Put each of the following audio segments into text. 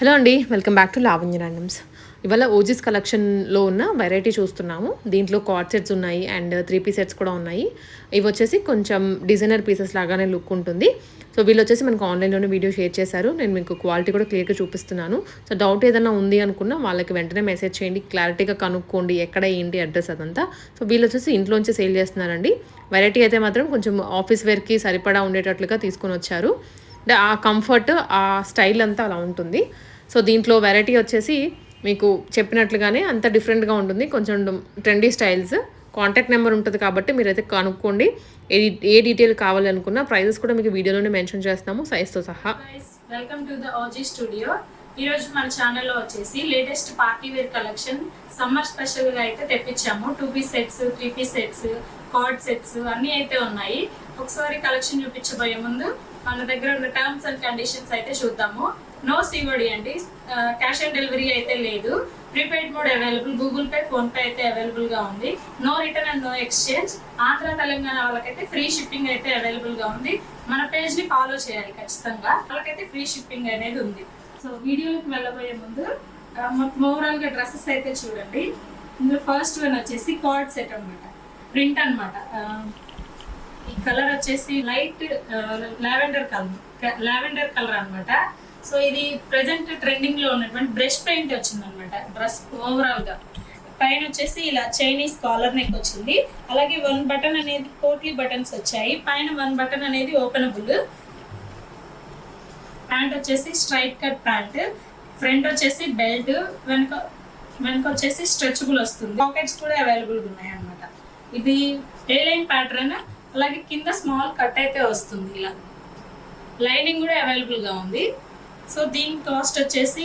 Hello అండి, welcome back to Lavanya randoms. ఇవాళ OGs కలెక్షన్లో ఉన్న వెరైటీ చూస్తున్నాము. దీంట్లో కార్డ్ సెట్స్ ఉన్నాయి అండ్ 3 పీస్ సెట్స్ కూడా ఉన్నాయి. ఇవి వచ్చేసి కొంచెం డిజైనర్ పీసెస్ లాగానే లుక్ ఉంటుంది. సో వీళ్ళు వచ్చేసి మనకు ఆన్లైన్లోనే వీడియో షేర్ చేశారు. నేను మీకు క్వాలిటీ కూడా క్లియర్గా చూపిస్తున్నాను. సో డౌట్ ఏదైనా ఉంది అనుకున్నా వాళ్ళకి వెంటనే మెసేజ్ చేయండి, క్లారిటీగా కనుక్కోండి ఎక్కడ ఏంటి అడ్రస్ అదంతా. సో వీళ్ళు వచ్చేసి ఇంట్లోంచి సేల్ చేస్తున్నారండి. వెరైటీ అయితే మాత్రం కొంచెం ఆఫీస్ వేర్కి సరిపడా ఉండేటట్లుగా తీసుకొని వచ్చారు. అంటే ఆ కంఫర్ట్, ఆ స్టైల్ అంతా అలా ఉంటుంది. సో దీంట్లో వెరైటీ వచ్చేసి మీకు చెప్పినట్లుగానే అంత డిఫరెంట్గా ఉంటుంది. కొంచెం ట్రెండీ స్టైల్స్. కాంటాక్ట్ నెంబర్ ఉంటుంది కాబట్టి మీరైతే కనుక్కోండి. ఏ డీటెయిల్ కావాలనుకున్నా ప్రైజెస్ కూడా మీకు వీడియోలోనే మెన్షన్ చేస్తాము సైజ్తో సహా. Welcome to the OG studio. ఈరోజు మన ఛానల్లో వచ్చేసి latest party wear collection summer స్పెషల్గా అయితే తెప్పించాము. 2 piece sets, 3 piece sets, coord sets అన్నీ అయితే ఉన్నాయి. ఒకసారి కలెక్షన్ చూపించబోయే ముందు మన దగ్గర ఉన్న టర్మ్స్ అండ్ కండిషన్స్ అయితే చూద్దాము. నో సిఓడి అండి, క్యాష్ ఆన్ డెలివరీ అయితే లేదు. Prepaid mode available, Google pay, PhonePe అయితే అవైలబుల్ గా ఉంది. No return and no exchange. Andhra Telangana వాళ్ళకైతే ఫ్రీ షిప్పింగ్ అయితే అవైలబుల్ గా ఉంది. మన పేజ్ ని ఫాలో చేయాలి ఖచ్చితంగా, వాళ్ళకైతే ఫ్రీ షిప్పింగ్ అనేది ఉంది. సో వీడియోలోకి వెళ్ళబోయే ముందు మొత్తం ఓవరాల్ గా డ్రెస్సెస్ అయితే చూడండి. ఇందులో ఫస్ట్ వన్ వచ్చేసి కార్డ్ సెట్ అనమాట, ప్రింట్ అనమాట. ఈ కలర్ వచ్చేసి లైట్ లావెండర్ కలర్ అనమాట. సో ఇది ప్రెసెంట్ ట్రెండింగ్ లో ఉన్నటువంటి బ్రష్ పెయింట్ వచ్చింది అనమాట డ్రెస్ ఓవరాల్ గా. పైన వచ్చేసి ఇలా చైనీస్ కాలర్ నెక్ వచ్చింది. అలాగే 1 బటన్ అనేది పోట్లీ బటన్స్ వచ్చాయి. పైన 1 బటన్ అనేది ఓపెనబుల్. ప్యాంట్ వచ్చేసి స్ట్రైట్ కట్ ప్యాంట్. ఫ్రంట్ వచ్చేసి బెల్ట్, వెనక వచ్చేసి స్ట్రెచబుల్ వస్తుంది. పాకెట్స్ కూడా అవైలబుల్ ఉన్నాయి అనమాట. ఇది ఏ లైన్ ప్యాటర్న్. అలాగే కింద స్మాల్ కట్ అయితే వస్తుంది. ఇలా లైనింగ్ కూడా అవైలబుల్ గా ఉంది. సో దీని కాస్ట్ వచ్చేసి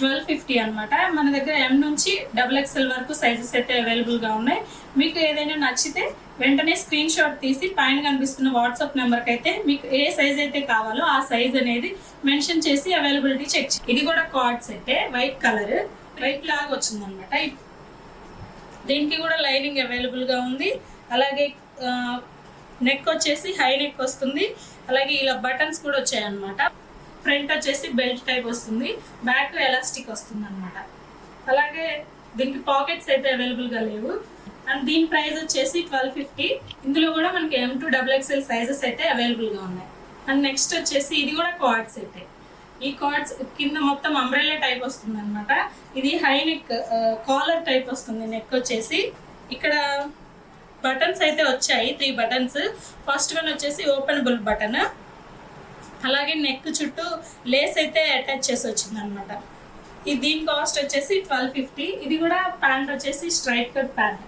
1250 అనమాట. మన దగ్గర M నుంచి XXL వరకు సైజెస్ అయితే అవైలబుల్ గా ఉన్నాయి. మీకు ఏదైనా నచ్చితే వెంటనే స్క్రీన్ షాట్ తీసి పైన కనిపిస్తున్న వాట్సాప్ నెంబర్కి అయితే మీకు ఏ సైజ్ అయితే కావాలో ఆ సైజ్ అనేది మెన్షన్ చేసి అవైలబిలిటీ చెక్. ఇది కూడా కార్డ్స్ అయితే వైట్ కలర్, వైట్ లాగా వచ్చింది అనమాట. దీనికి కూడా లైనింగ్ అవైలబుల్ గా ఉంది. అలాగే నెక్ వచ్చేసి హై నెక్ వస్తుంది. అలాగే ఇలా బటన్స్ కూడా వచ్చాయి అనమాట. ఫ్రంట్ వచ్చేసి బెల్ట్ టైప్ వస్తుంది, బ్యాక్ ఎలాస్టిక్ వస్తుంది అనమాట. అలాగే దీనికి పాకెట్స్ అయితే అవైలబుల్ గా లేవు. అండ్ దీని ప్రైస్ వచ్చేసి 1250. ఇందులో కూడా మనకి M to XXL సైజెస్ అయితే అవైలబుల్ గా ఉన్నాయి. అండ్ నెక్స్ట్ వచ్చేసి ఇది కూడా కార్డ్స్ అయితే. ఈ కార్డ్స్ కింద మొత్తం అంబ్రెల్లా టైప్ వస్తుంది అనమాట. ఇది హై నెక్ కాలర్ టైప్ వస్తుంది. నెక్ వచ్చేసి ఇక్కడ బటన్స్ అయితే వచ్చాయి, 3 బటన్స్. ఫస్ట్ వన్ వచ్చేసి ఓపెనబుల్ బటన్. అలాగే నెక్ చుట్టూ లేస్ అయితే అటాచ్ చేసి వచ్చింది అనమాట. దీని కాస్ట్ వచ్చేసి 1250. ఇది కూడా ప్యాంట్ వచ్చేసి స్ట్రైట్ కట్ ప్యాంట్.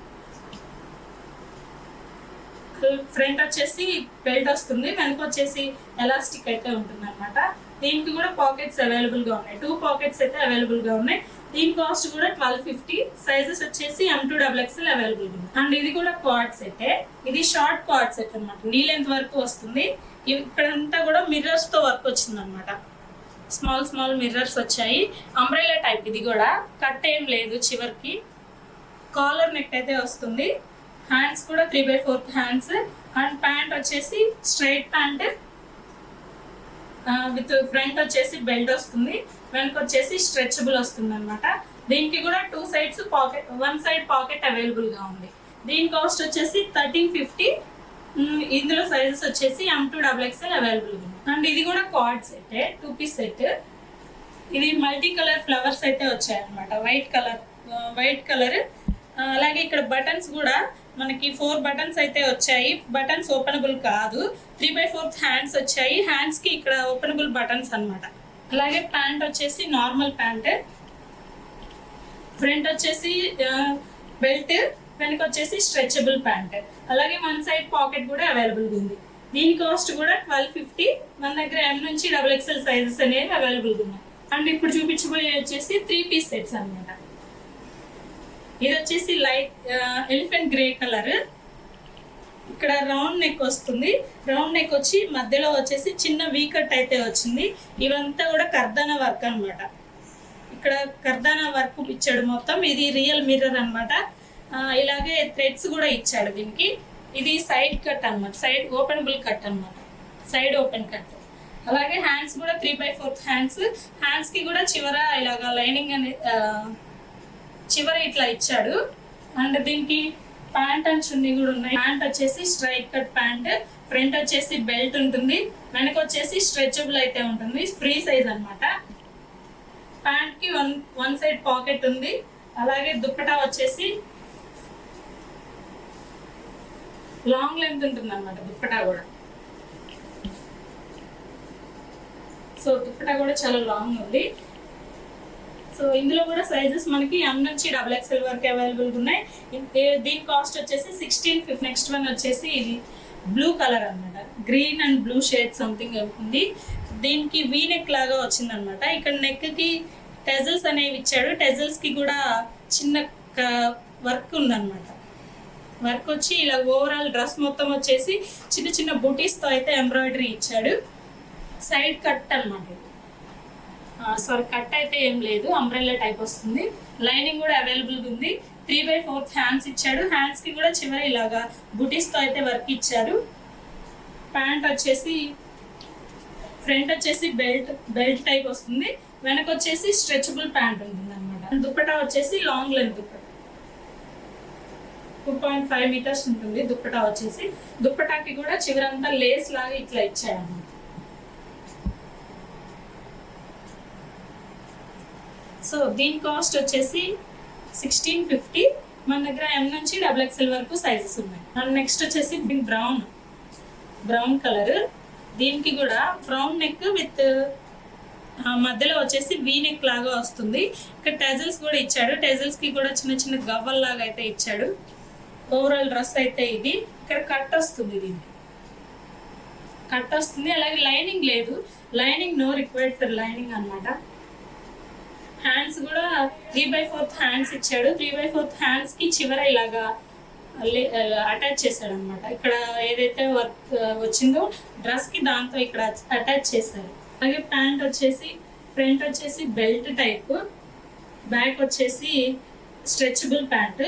ఫ్రంట్ వచ్చేసి బెల్ట్ వస్తుంది, వెనక వచ్చేసి ఎలాస్టిక్ అయితే ఉంటుంది అనమాట. దీనికి కూడా పాకెట్స్ అవైలబుల్ గా ఉన్నాయి. 2 పాకెట్స్ అయితే అవైలబుల్ గా ఉన్నాయి. దీని కాస్ట్ కూడా 1250. సైజెస్ వచ్చేసి M to XXL అవైలబుల్ ఉంది. అండ్ ఇది కూడా కార్డ్ సెట్. ఇది షార్ట్ కార్డ్ సెట్ అనమాట, నీ లెంత్ వరకు వస్తుంది. ఇక్కడంతా కూడా మిర్రర్స్ తో వర్క్ వచ్చింది అనమాట. స్మాల్ మిర్రర్స్ వచ్చాయి. Umbrella type. ఇది కూడా కట్ ఏం లేదు చివరికి. కాలర్ నెక్ అయితే వస్తుంది. హ్యాండ్స్ కూడా 3/4 హ్యాండ్స్. అండ్ ప్యాంట్ వచ్చేసి స్ట్రైట్ ప్యాంట్ విత్ ఫ్రంట్ వచ్చేసి బెల్ట్ వస్తుంది, వెనక వచ్చేసి స్ట్రెచబుల్ వస్తుంది అనమాట. దీనికి కూడా 2 sides pocket, 1 side pocket available గా ఉంది. దీని కాస్ట్ వచ్చేసి 1350. ఇందులో సైజెస్ వచ్చేసి M to XXL అవైలబుల్ ఉంది. అండ్ ఇది కూడా కార్డ్ సెట్, 2 పీస్ సెట్. ఇది మల్టీ కలర్ ఫ్లవర్స్ అయితే వచ్చాయి అనమాట. White colour. అలాగే ఇక్కడ బటన్స్ కూడా మనకి 4 బటన్స్ అయితే వచ్చాయి. బటన్స్ ఓపెనబుల్ కాదు, 3/4 హ్యాండ్స్ వచ్చాయి. హ్యాండ్స్ కి ఇక్కడ ఓపెనబుల్ బటన్స్ అనమాట. అలాగే ప్యాంట్ వచ్చేసి నార్మల్ ప్యాంట్. ఫ్రంట్ వచ్చేసి బెల్ట్, వెనక వచ్చేసి స్ట్రెచబుల్ ప్యాంట్. అలాగే 1 సైడ్ పాకెట్ కూడా అవైలబుల్ ఉంది. దీని కాస్ట్ కూడా 1250. మన దగ్గర M నుంచి XXL సైజెస్ అనేవి అవైలబుల్ ఉన్నాయి. అండ్ ఇప్పుడు చూపించబోయే వచ్చేసి 3 పీస్ సెట్స్ అనమాట. ఇది వచ్చేసి లైట్ ఎలిఫెంట్ గ్రే కలర్. ఇక్కడ రౌండ్ నెక్ వస్తుంది. రౌండ్ నెక్ వచ్చి మధ్యలో వచ్చేసి చిన్న వీ కట్ అయితే వచ్చింది. ఇవంతా కూడా కర్దానా వర్క్ అనమాట. ఇక్కడ కర్దానా వర్క్ ఇచ్చాడు మొత్తం. ఇది రియల్ మిర్రర్ అనమాట. ఇలాగే థ్రెడ్స్ కూడా ఇచ్చాడు దీనికి. ఇది సైడ్ కట్ అనమాట, సైడ్ ఓపెనబుల్ కట్ అనమాట, సైడ్ ఓపెన్ కట్. అలాగే హ్యాండ్స్ కూడా 3/4 హ్యాండ్స్. హ్యాండ్స్ కి కూడా చివర ఇలాగా లైనింగ్ అని చివర ఇట్లా ఇచ్చాడు. అండ్ దీనికి ప్యాంట్ అండ్ చున్నీ కూడా ఉన్నాయి. ప్యాంట్ వచ్చేసి స్ట్రైట్ కట్ ప్యాంట్, ఫ్రంట్ వచ్చేసి బెల్ట్ ఉంటుంది, వెనక వచ్చేసి స్ట్రెచబుల్ అయితే ఉంటుంది, ఫ్రీ సైజ్ అన్నమాట. ప్యాంట్ కి వన్ సైడ్ పాకెట్ ఉంది. అలాగే దుప్పటా వచ్చేసి లాంగ్ లెంత్ ఉంటుంది అన్నమాట దుప్పటా కూడా. సో దుప్పటా కూడా చాలా లాంగ్ ఉంది. సో ఇందులో కూడా సైజెస్ మనకి M నుంచి XXL వరకు అవైలబుల్ ఉన్నాయి. దీని కాస్ట్ వచ్చేసి 1650. నెక్స్ట్ వన్ వచ్చేసి ఇది బ్లూ కలర్ అన్నమాట, green and blue shade something ఉంది. దీనికి వీ నెక్ లాగా వచ్చిందనమాట. ఇక్కడ నెక్ కి టెజల్స్ అనేవి ఇచ్చాడు. టెజల్స్ కి కూడా చిన్న వర్క్ ఉందన్నమాట. వర్క్ వచ్చి ఇలా ఓవరాల్ డ్రెస్ మొత్తం వచ్చేసి చిన్న చిన్న బూటీస్ తో అయితే ఎంబ్రాయిడరీ ఇచ్చాడు. సైడ్ కట్ అన్నమాట. సారీ, కట్ అయితే ఏం లేదు, అంబ్రెల్లా టైప్ వస్తుంది. లైనింగ్ కూడా అవైలబుల్ ఉంది. 3/4 హ్యాండ్స్ ఇచ్చాడు. హ్యాండ్స్ కి కూడా చివర ఇలాగా బూటీస్ తో అయితే వర్క్ ఇచ్చారు. ప్యాంట్ వచ్చేసి ఫ్రంట్ వచ్చేసి బెల్ట్ టైప్ వస్తుంది, వెనక వచ్చేసి స్ట్రెచబుల్ ప్యాంట్ ఉంటుంది అనమాట. దుప్పటా వచ్చేసి లాంగ్ లెంత్ దుప్పటా 2.5 మీటర్స్ ఉంటుంది దుప్పటా వచ్చేసి. దుప్పటాకి కూడా చివరంతా లేస్ లాగా ఇట్లా ఇచ్చాడు అన్నమాట. సో దీని కాస్ట్ వచ్చేసి 1650. మన దగ్గర M నుంచి XXL వరకు సైజెస్ ఉన్నాయి. అండ్ నెక్స్ట్ వచ్చేసి బ్రౌన్ కలర్. దీనికి కూడా బ్రౌన్ నెక్ విత్ మధ్యలో వచ్చేసి వీ నెక్ లాగా వస్తుంది. ఇక్కడ టెజల్స్ కూడా ఇచ్చాడు. టెజల్స్ కి కూడా చిన్న చిన్న గవ్వల్ లాగా అయితే ఇచ్చాడు. ఓవరాల్ డ్రెస్ అయితే ఇది. ఇక్కడ కట్ వస్తుంది, దీనికి కట్ వస్తుంది. అలాగే లైనింగ్ లేదు, lining no required for lining అన్నమాట. హ్యాండ్స్ కూడా 3/4 హ్యాండ్స్ ఇచ్చాడు. 3/4 హ్యాండ్స్ కి చివర ఇలాగా అటాచ్ చేశాడు అనమాట. ఇక్కడ ఏదైతే వర్క్ వచ్చిందో డ్రెస్ కి దాంతో ఇక్కడ అటాచ్ చేశారు. అలాగే ప్యాంట్ వచ్చేసి ఫ్రంట్ వచ్చేసి బెల్ట్ టైప్, బ్యాక్ వచ్చేసి స్ట్రెచబుల్ ప్యాంట్.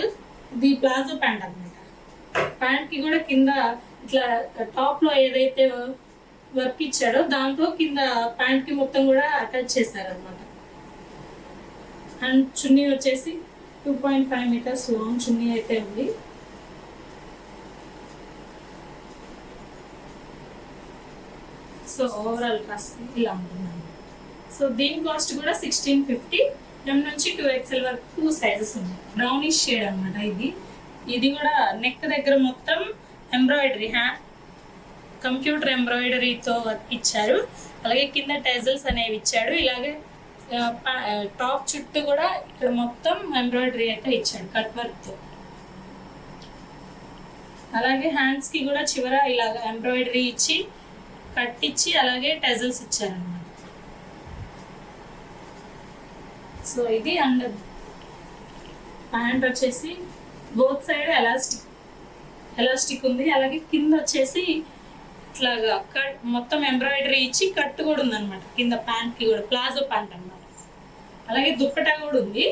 ఇది ప్లాజో ప్యాంట్ అనమాట. ప్యాంట్ కి కూడా కింద ఇట్లా టాప్ లో ఏదైతే వర్క్ ఇచ్చాడో దాంతో కింద ప్యాంట్ కి మొత్తం కూడా అటాచ్ చేశారు అనమాట. అండ్ చున్నీ వచ్చేసి 2.5 మీటర్స్ లాంగ్ చున్నీ అయితే ఉంది. సో ఓవరాల్ డ్రెస్ ఇలా ఉంటుంది. సో దీని కాస్ట్ కూడా 1650. M నుంచి 2XL వరకు సైజెస్ ఉన్నాయి. బ్రౌనిష్ షేడ్ అనమాట ఇది కూడా నెక్ దగ్గర మొత్తం ఎంబ్రాయిడరీ, కంప్యూటర్ ఎంబ్రాయిడరీతో వర్క్ ఇచ్చారు. అలాగే కింద టెజల్స్ అనేవి ఇచ్చాడు. ఇలాగే టాప్ చుట్టూ కూడా ఇక్కడ మొత్తం ఎంబ్రాయిడరీ అయితే ఇచ్చాడు కట్ వర్క్ తో. అలాగే హ్యాండ్స్ కి కూడా చివర ఇలాగ ఎంబ్రాయిడరీ ఇచ్చి కట్ ఇచ్చి అలాగే టెజల్స్ ఇచ్చారన్నమాట. సో ఇది అండ్ ప్యాంట్ వచ్చేసి బోత్ సైడ్ ఎలాస్టిక్ ఉంది. అలాగే కింద వచ్చేసి ఇట్లాగా కట్ మొత్తం ఎంబ్రాయిడరీ ఇచ్చి కట్ కూడా ఉంది అనమాట. కింద ప్యాంట్ కి కూడా ప్లాజో ప్యాంట్ అన్నమాట. అలాగే దుప్పటా కూడా ఉంది.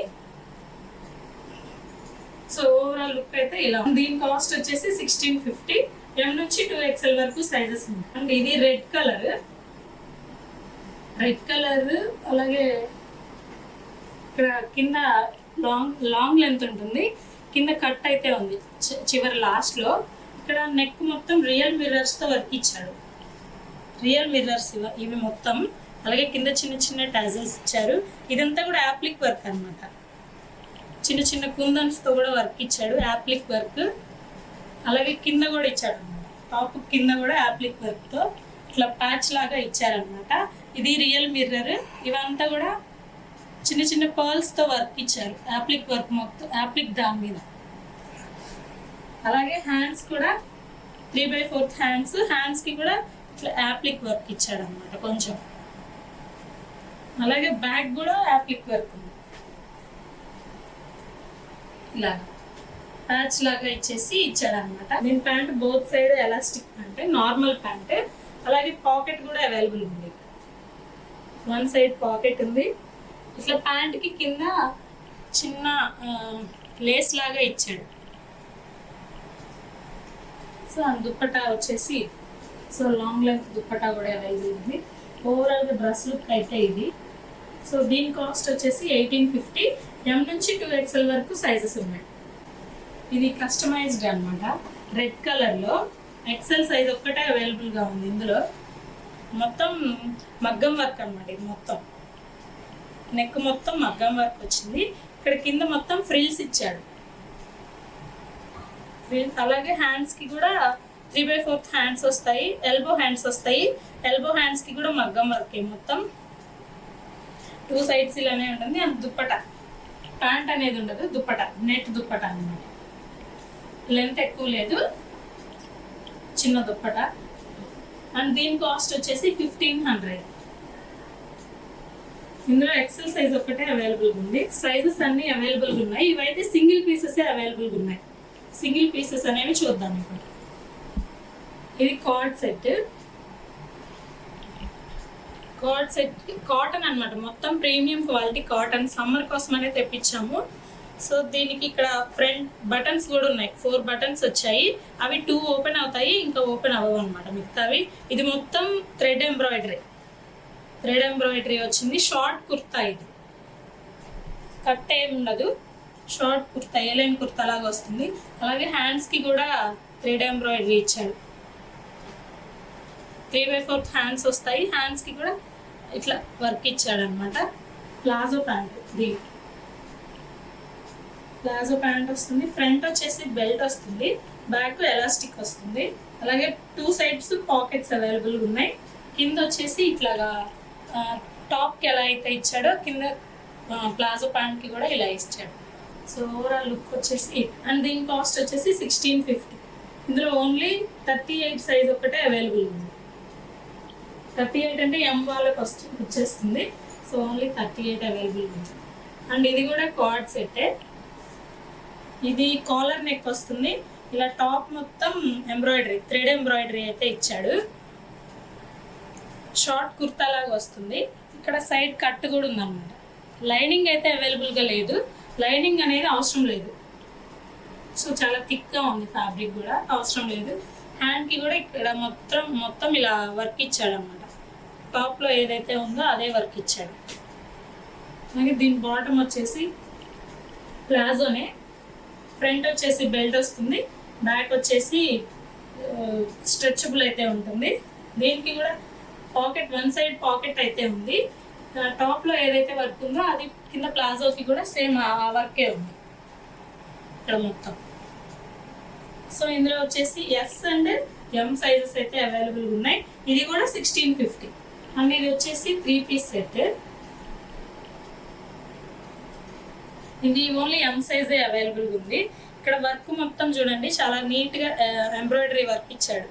సో ఓవరాల్ లుక్ అయితే ఇలా ఉంది. దీని కాస్ట్ వచ్చేసి 1650. M నుంచి 2XL వరకు సైజెస్ ఉంది. అండ్ ఇది రెడ్ కలర్. అలాగే ఇక్కడ కింద లాంగ్ లెంత్ ఉంటుంది, కింద కట్ అయితే ఉంది చివరి లాస్ట్ లో. ఇక్కడ నెక్ మొత్తం రియల్ మిర్రర్స్ తో వర్క్ ఇచ్చాడు. రియల్ మిర్రర్స్ ఇవి మొత్తం. అలాగే కింద చిన్న చిన్న టాజల్స్ ఇచ్చారు. ఇదంతా కూడా యాప్లిక్ వర్క్ అన్నమాట. చిన్న చిన్న కుందన్స్ తో కూడా వర్క్ ఇచ్చాడు, యాప్లిక్ వర్క్. అలాగే కింద కూడా ఇచ్చాడు అనమాట. టాప్ కింద కూడా యాప్లిక్ వర్క్ తో ఇట్లా ప్యాచ్ లాగా ఇచ్చారనమాట. ఇది రియల్ మిర్రర్. ఇవంతా కూడా చిన్న చిన్న పర్ల్స్ తో వర్క్ ఇచ్చారు, యాప్లిక్ వర్క్ మొత్తం, యాప్లిక్ దాని మీద. అలాగే హ్యాండ్స్ కూడా 3/4 హ్యాండ్స్ కి కూడా ఇట్లా యాప్లిక్ వర్క్ ఇచ్చాడు అనమాట కొంచెం. అలాగే బ్యాక్ కూడా యాప్లిక్ వర్క్ ఉంది, ఇలాగా ప్యాచ్ లాగా ఇచ్చేసి ఇచ్చాడు అనమాట. దీని pant both side elastic pant, normal pant. అలాగే పాకెట్ కూడా అవైలబుల్ ఉంది. వన్ సైడ్ పాకెట్ ఉంది. ఇట్లా ప్యాంట్ కి కింద చిన్న లేస్ లాగా ఇచ్చాడు. సో దుప్పటా వచ్చేసి లాంగ్ లెంత్ దుప్పటా కూడా అవైలబుల్ ఉంది. ఓవరాల్గా డ్రెస్ లుక్ అయితే ఇది. సో దీని కాస్ట్ వచ్చేసి 1850. M నుంచి 2XL వరకు సైజెస్ ఉన్నాయి. ఇది కస్టమైజ్డ్ అన్నమాట, రెడ్ కలర్లో. ఎక్సెల్ సైజ్ ఒక్కటే అవైలబుల్గా ఉంది. ఇందులో మొత్తం మగ్గం వర్క్ అన్నమాట. ఇది మొత్తం నెక్ మొత్తం మగ్గం వర్క్ వచ్చింది. ఇక్కడ కింద మొత్తం ఫ్రిల్స్ ఇచ్చాడు. అలాగే హ్యాండ్స్కి కూడా 3/4 హ్యాండ్స్ వస్తాయి, ఎల్బో హ్యాండ్స్ వస్తాయి. ఎల్బో హ్యాండ్స్కి కూడా మగ్గం వర్క్ మొత్తం 2 సైడ్స్ ఇలానే ఉంటుంది. అండ్ దుప్పట, ప్యాంట్ అనేది ఉండదు, దుప్పట, నెట్ దుప్పట అన్నమాట. లెంత్ ఎక్కువ లేదు, చిన్న దుప్పట. అండ్ దీని కాస్ట్ వచ్చేసి 1500. ఇందులో ఎక్సెల్ సైజ్ ఒక్కటే అవైలబుల్గా ఉంది. సైజెస్ అన్ని అవైలబుల్గా ఉన్నాయి. ఇవైతే సింగిల్ పీసెస్ అవైలబుల్గా ఉన్నాయి. సింగిల్ పీసెస్ అనేవి చూద్దాం ఇప్పుడు. ఇది కార్డ్ సెట్. కాటన్ అన్నమాట, మొత్తం ప్రీమియం క్వాలిటీ కాటన్. సమ్మర్ కోసం అనేది తెప్పించాము. సో దీనికి ఇక్కడ ఫ్రంట్ బటన్స్ కూడా ఉన్నాయి. 4 బటన్స్ వచ్చాయి. అవి 2 ఓపెన్ అవుతాయి, ఇంకా ఓపెన్ అవ్వవు అనమాట మిగతావి. ఇది మొత్తం థ్రెడ్ ఎంబ్రాయిడరీ వచ్చింది. షార్ట్ కుర్తా, ఇది కట్ ఏమి ఉండదు, షార్ట్ కుర్తా, ఏలైన్ కుర్తా లాగా వస్తుంది. అలాగే హ్యాండ్స్కి కూడా థ్రెడ్ ఎంబ్రాయిడరీ ఇచ్చాడు. 3/4 హ్యాండ్స్ వస్తాయి. హ్యాండ్స్కి కూడా ఇట్లా వర్క్ ఇచ్చాడు అనమాట. ప్లాజో ప్యాంట్, ప్లాజో ప్యాంట్ వస్తుంది. ఫ్రంట్ వచ్చేసి బెల్ట్ వస్తుంది, బ్యాక్ ఎలాస్టిక్ వస్తుంది. అలాగే 2 సైడ్స్ పాకెట్స్ అవైలబుల్గా ఉన్నాయి. కింద వచ్చేసి ఇట్లాగా టాప్కి ఎలా అయితే ఇచ్చాడో కింద ప్లాజో ప్యాంట్కి కూడా ఇలా ఇచ్చాడు. సో ఓవరాల్ లుక్ వచ్చేసి. అండ్ దీని కాస్ట్ వచ్చేసి 1650. ఇందులో ఓన్లీ 38 సైజ్ ఒకటే అవైలబుల్ ఉంది. 38 అంటే M వాళ్ళకి వచ్చేస్తుంది. సో ఓన్లీ 38 అవైలబుల్ ఉంది. అండ్ ఇది కూడా కార్డ్ సెట్టే. ఇది కాలర్ నెక్ వస్తుంది. ఇలా టాప్ మొత్తం ఎంబ్రాయిడరీ, థ్రెడ్ ఎంబ్రాయిడరీ అయితే ఇచ్చాడు. షార్ట్ కుర్తా లాగా వస్తుంది. ఇక్కడ సైడ్ కట్ కూడా ఉందన్నమాట. లైనింగ్ అయితే అవైలబుల్గా లేదు, లైనింగ్ అనేది అవసరం లేదు. సో చాలా థిక్గా ఉంది ఫ్యాబ్రిక్, కూడా అవసరం లేదు. హ్యాండ్కి కూడా ఇక్కడ మొత్తం ఇలా వర్క్ ఇచ్చాడు అనమాట. టాప్లో ఏదైతే ఉందో అదే వర్క్ ఇచ్చాడు. అలాగే దీని బాటమ్ వచ్చేసి ప్లాజోనే. ఫ్రంట్ వచ్చేసి బెల్ట్ వస్తుంది, బ్యాక్ వచ్చేసి స్ట్రెచబుల్ అయితే ఉంటుంది. దీనికి కూడా పాకెట్, 1 సైడ్ పాకెట్ అయితే ఉంది. టాప్లో ఏదైతే వర్క్ ఉందో అది కింద ప్లాజోకి కూడా సేమ్ ఆ వర్కే ఉంది ఇక్కడ మొత్తం. సో ఇందులో వచ్చేసి S అండ్ M సైజెస్ అయితే అవైలబుల్గా ఉన్నాయి. ఇది కూడా 1650. అండ్ ఇది వచ్చేసి 3 పీస్ సెట్. ఇది ఓన్లీ M సైజే అవైలబుల్గా ఉంది. ఇక్కడ వర్క్ మొత్తం చూడండి, చాలా నీట్గా ఎంబ్రాయిడరీ వర్క్ ఇచ్చాడు,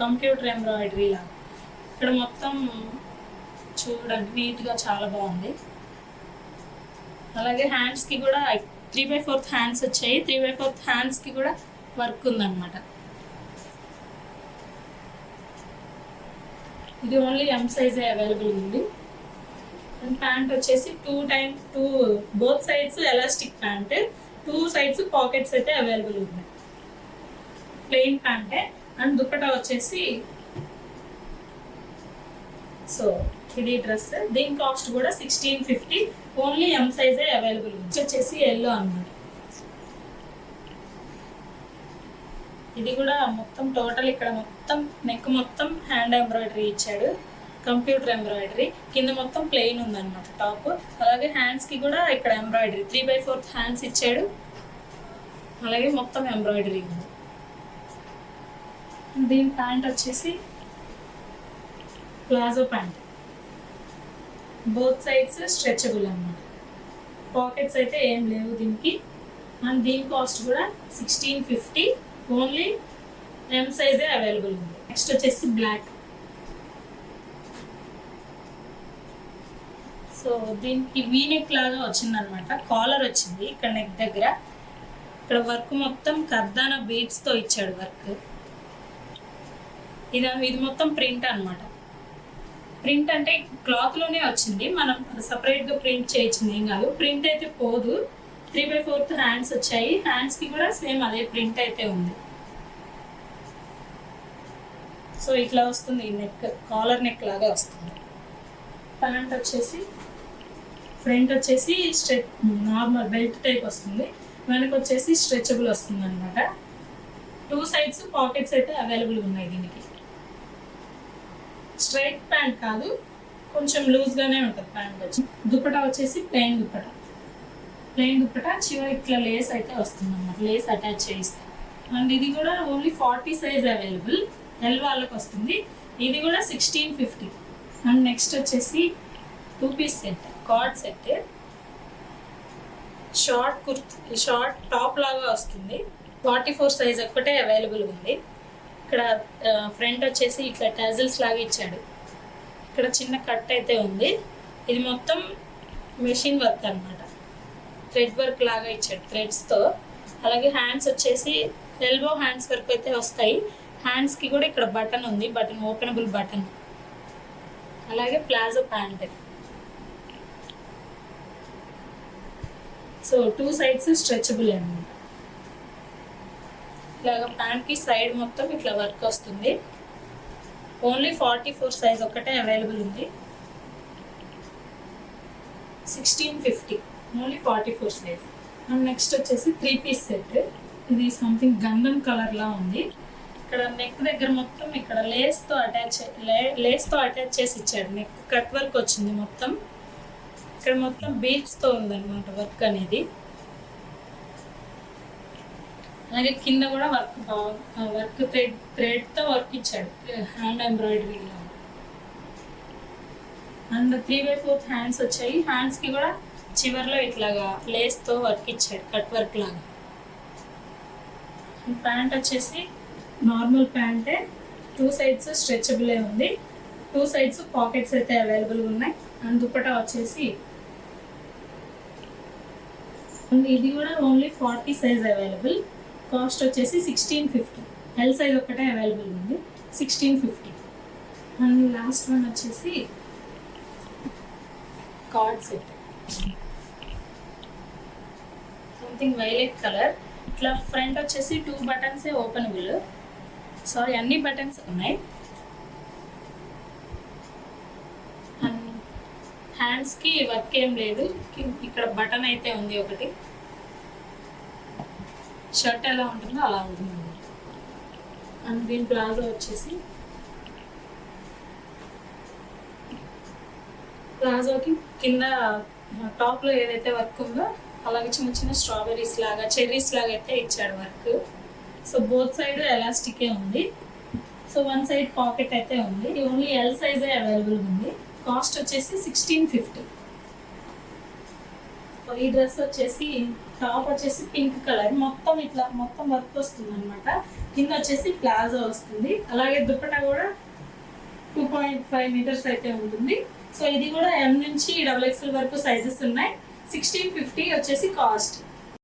కంప్యూటర్ ఎంబ్రాయిడరీ లాగా. ఇక్కడ మొత్తం చూడండి నీట్గా చాలా బాగుంది. అలాగే హ్యాండ్స్కి కూడా 3/4 హ్యాండ్స్ వచ్చాయి. 3/4 హ్యాండ్స్కి కూడా వర్క్ ఉందన్నమాట. ఇది ఓన్లీ M సైజే అవైలబుల్ ఉంది. అండ్ ప్యాంట్ వచ్చేసి 2 both sides elastic pant, 2 sides pockets అయితే అవైలబుల్ ఉన్నాయి. ప్లెయిన్ ప్యాంటే. అండ్ దుప్పటా వచ్చేసి, సో ఇది డ్రెస్. దీని కాస్ట్ కూడా 1650. ఓన్లీ M సైజే అవైలబుల్ ఉంది. వచ్చేసి ఎల్లో అన్నమాట. ఇది కూడా మొత్తం టోటల్ ఇక్కడ మొత్తం నెక్ మొత్తం హ్యాండ్ ఎంబ్రాయిడరీ ఇచ్చాడు, కంప్యూటర్ ఎంబ్రాయిడరీ. కింద మొత్తం ప్లెయిన్ ఉందన్నమాట టాప్. అలాగే హ్యాండ్స్కి కూడా ఇక్కడ ఎంబ్రాయిడరీ 3/4 హ్యాండ్స్ ఇచ్చాడు. అలాగే మొత్తం ఎంబ్రాయిడరీ ఉంది. దీని ప్యాంట్ వచ్చేసి palazzo pant, both sides stretchable అన్నమాట. పాకెట్స్ అయితే ఏం లేవు దీనికి. అండ్ దీని కాస్ట్ కూడా 1650. ఓన్లీ M సైజే అవైలబుల్ ఉంది. నెక్స్ట్ వచ్చేసి బ్లాక్. సో దీనికి వీనెక్ లాగా వచ్చిందనమాట. కాలర్ వచ్చింది ఇక్కడ నెక్ దగ్గర. ఇక్కడ వర్క్ మొత్తం కర్దానా బీడ్స్తో ఇచ్చాడు వర్క్. ఇది మొత్తం ప్రింట్ అనమాట. ప్రింట్ అంటే క్లాత్లోనే వచ్చింది, మనం సపరేట్గా ప్రింట్ చేయించింది ఏం కాదు. ప్రింట్ అయితే పోదు. 3/4 హ్యాండ్స్ వచ్చాయి. హ్యాండ్స్కి కూడా సేమ్ అదే ప్రింట్ అయితే ఉంది. సో సో ఇట్లా వస్తుంది ఈ నెక్, కాలర్ నెక్ లాగా వస్తుంది. ప్యాంట్ వచ్చేసి ఫ్రంట్ వచ్చేసి నార్మల్ బెల్ట్ టైప్ వస్తుంది, వెనక వచ్చేసి స్ట్రెచబుల్ వస్తుంది అనమాట. 2 సైడ్స్ పాకెట్స్ అయితే అవైలబుల్ ఉన్నాయి దీనికి. స్ట్రైట్ ప్యాంట్ కాదు, కొంచెం లూజ్గానే ఉంటుంది ప్యాంట్ వచ్చి. దుపట్టా వచ్చేసి ప్లెయిన్ దుపట్టా చివరి ఇట్లా లేస్ అయితే వస్తుంది అన్నమాట, లేస్ అటాచ్ చేయిస్తాం. అండ్ ఇది కూడా ఓన్లీ 40 సైజ్ అవైలబుల్, ఎల్ వాళ్ళకి వస్తుంది. ఇది కూడా 1650. అండ్ నెక్స్ట్ వచ్చేసి 2 piece set, coord set, short top లాగా వస్తుంది. 44 సైజ్ ఒక్కటే అవైలబుల్ ఉంది. ఇక్కడ ఫ్రంట్ వచ్చేసి ఇట్లా టాజిల్స్ లాగా ఇచ్చాడు, ఇక్కడ చిన్న కట్ అయితే ఉంది. ఇది మొత్తం మెషిన్ వర్క్ అన్నమాట, థ్రెడ్ వర్క్ లాగా ఇచ్చాడు థ్రెడ్స్తో. అలాగే హ్యాండ్స్ వచ్చేసి ఎల్బో హ్యాండ్స్ వరకు అయితే వస్తాయి. హ్యాండ్స్కి కూడా ఇక్కడ బటన్ ఉంది, బటన్ ఓపెనబుల్ బటన్. అలాగే palazzo pant. So 2 sides stretchable అన్నమాట. ఇలాగ ప్యాంట్కి సైడ్ మొత్తం ఇట్లా వర్క్ వస్తుంది. ఓన్లీ 44 సైజ్ ఒక్కటే అవైలబుల్ ఉంది. 1650, ఓన్లీ 44 సైజ్. అండ్ నెక్స్ట్ వచ్చేసి 3 పీస్ సెట్. ఇది సంథింగ్ గంధం కలర్లా ఉంది. ఇక్కడ నెక్ దగ్గర మొత్తం ఇక్కడ లేస్తో అటాచ్ చేసి ఇచ్చాడు. నెక్ కట్ వర్క్ వచ్చింది మొత్తం. ఇక్కడ మొత్తం బీడ్స్తో ఉందన్నమాట వర్క్ అనేది. అలాగే కింద కూడా వర్క్ థ్రెడ్తో వర్క్ ఇచ్చాడు, హ్యాండ్ ఎంబ్రాయిడరీ లాగా. అండ్ 3/4 హ్యాండ్స్ వచ్చాయి. హ్యాండ్స్కి కూడా చివర్లో ఇట్లాగా లేస్తో వర్క్ ఇచ్చాడు, కట్ వర్క్ లాగా. ప్యాంట్ వచ్చేసి నార్మల్ ప్యాంటే, 2 సైడ్స్ స్ట్రెచబుల్ ఉంది, 2 సైడ్స్ పాకెట్స్ అయితే అవైలబుల్ ఉన్నాయి. అండ్ దుపట్టా వచ్చేసి ఇది కూడా ఓన్లీ 40 సైజ్ అవైలబుల్. కాస్ట్ వచ్చేసి 1650. ఎల్ సైజ్ ఒకటే అవైలబుల్ ఉంది, 1650. అండ్ లాస్ట్ వన్ వచ్చేసి card set, something violet colour. ఇట్లా ఫ్రంట్ వచ్చేసి 2 బటన్సే ఓపెనబుల్, సారీ అన్ని బటన్స్ ఉన్నాయి. అండ్ హ్యాండ్స్కి వర్క్ ఏం లేదు, ఇక్కడ బటన్ అయితే ఉంది ఒకటి. షర్ట్ ఎలా ఉంటుందో అలా ఉంటుంది. అండ్ దీని ప్లాజో వచ్చేసి ప్లాజోకి కింద టాప్లో ఏదైతే వర్క్ ఉందో అలాగే చిన్న చిన్న స్ట్రాబెర్రీస్ లాగా, చెర్రీస్ లాగా అయితే ఇచ్చాడు వర్క్. సో బోత్ సైడ్ ఎలాస్టికే ఉంది. సో 1 సైడ్ పాకెట్ అయితే ఉంది. ఓన్లీ ఎల్ సైజే అవైలబుల్ ఉంది. కాస్ట్ వచ్చేసి 1650. ఈ డ్రెస్ వచ్చేసి టాప్ వచ్చేసి పింక్ కలర్, మొత్తం ఇట్లా మొత్తం వర్క్ వస్తుంది అనమాట. కింద వచ్చేసి ప్లాజో వస్తుంది. అలాగే దుపట్టా కూడా 2.5 మీటర్స్ అయితే ఉంటుంది. సో ఇది కూడా M నుంచి XXL వరకు సైజెస్ ఉన్నాయి. 1650 వచ్చేసి కాస్ట్.